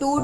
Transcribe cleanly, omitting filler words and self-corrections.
2